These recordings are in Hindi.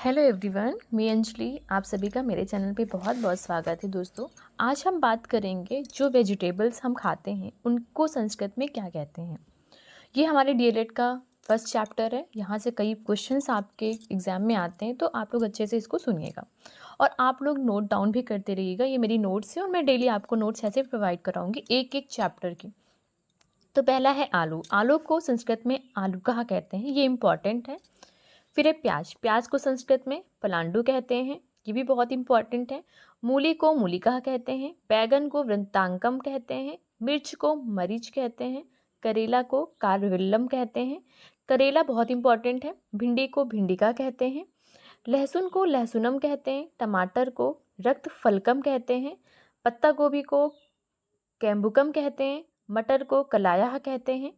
हेलो एवरीवन, मैं अंजलि। आप सभी का मेरे चैनल पे बहुत बहुत स्वागत है। दोस्तों, आज हम बात करेंगे जो वेजिटेबल्स हम खाते हैं उनको संस्कृत में क्या कहते हैं। ये हमारे डीएलएड का फर्स्ट चैप्टर है। यहाँ से कई क्वेश्चंस आपके एग्ज़ाम में आते हैं, तो आप लोग अच्छे से इसको सुनिएगा और आप लोग नोट डाउन भी करते रहिएगा। ये मेरी नोट्स है और मैं डेली आपको नोट्स ऐसे प्रोवाइड कराऊँगी एक एक चैप्टर की। तो पहला है आलू। आलू को संस्कृत में आलू कहा कहते हैं, ये इम्पॉर्टेंट है। फिर है प्याज। प्याज को संस्कृत में पलांडु कहते हैं, ये भी बहुत इंपॉर्टेंट है। मूली को मूलिका कहते हैं। बैगन को वृंतांकम कहते हैं। मिर्च को मरीच कहते हैं। करेला को कारविल्लम कहते हैं। करेला बहुत इंपॉर्टेंट है। भिंडी को भिंडिका कहते हैं। लहसुन को लहसुनम कहते हैं। टमाटर को रक्त फलकम कहते हैं। पत्ता गोभी को कैम्बुकम कहते हैं। मटर को कलाया कहते हैं।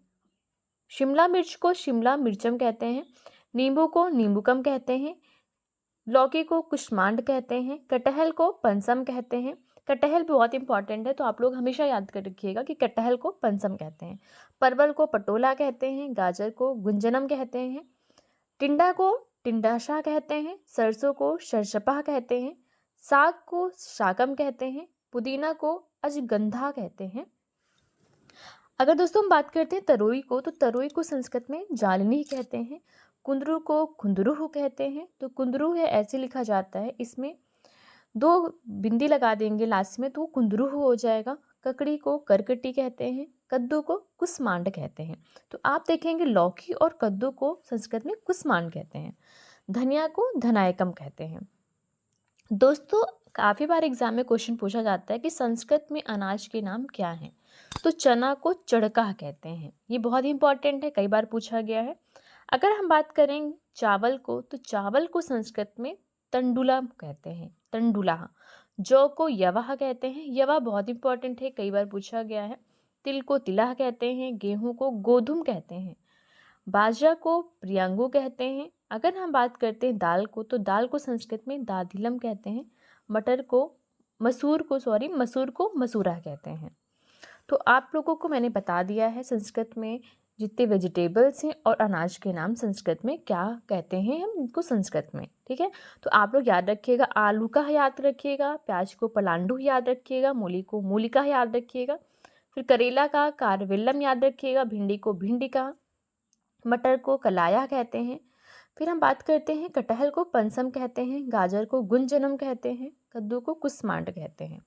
शिमला मिर्च को शिमला मिर्चम कहते हैं। नींबू को नींबूकम कहते हैं। लौकी को कुष्मांड कहते हैं। कटहल को पंसम कहते हैं। कटहल बहुत इंपॉर्टेंट है, तो आप लोग हमेशा याद कर रखिएगा कि कटहल को पंसम कहते हैं। परवल को पटोला कहते हैं। गाजर को गुंजनम कहते हैं। टिंडा को टिंडाशा कहते हैं। सरसों को सरसपा कहते हैं। साग को शाकम कहते हैं। पुदीना को अजगंधा कहते हैं। अगर दोस्तों हम बात करते हैं तरोई को, तो तरोई को संस्कृत में जालनी कहते हैं। कुंदरू को कुंदरू कहते हैं। तो कुंदरू है ऐसे लिखा जाता है, इसमें दो बिंदी लगा देंगे लास्ट में तो कुंदरू हो जाएगा। ककड़ी को करकटी कहते हैं। कद्दू को कुसमांड कहते हैं। तो आप देखेंगे लौकी और कद्दू को संस्कृत में कुसमांड कहते हैं। धनिया को धनायकम कहते हैं। दोस्तों, काफ़ी बार एग्जाम में क्वेश्चन पूछा जाता है कि संस्कृत में अनाज के नाम क्या हैं। तो चना को चड़का कहते हैं, ये बहुत इंपॉर्टेंट है, कई बार पूछा गया है। अगर हम बात करें चावल को, तो चावल को संस्कृत में तंडुला कहते हैं, तंडुला। जौ को यवाह कहते हैं, यवा बहुत इंपॉर्टेंट है, कई बार पूछा गया है। तिल को तिलाह कहते हैं। गेहूं को गोधुम कहते हैं। बाजरा को प्रियांगु कहते हैं। अगर हम बात करते हैं दाल को, तो दाल को संस्कृत में दाधिलम कहते हैं। मसूर को मसूरा कहते हैं। तो आप लोगों को मैंने बता दिया है संस्कृत में जितने वेजिटेबल्स हैं और अनाज के नाम संस्कृत में क्या कहते हैं हम इनको संस्कृत में, ठीक है। तो आप लोग याद रखिएगा, आलू का याद रखिएगा, प्याज को पलांडू याद रखिएगा, मूली को मूलिका याद रखिएगा, फिर करेला का कारवेल्लम याद रखिएगा, भिंडी को भिंडिका, मटर को कलाया कहते हैं। फिर हम बात करते हैं कटहल को पंसम कहते हैं। गाजर को गुंजनम कहते हैं। कद्दू को कुस्मांड कहते हैं।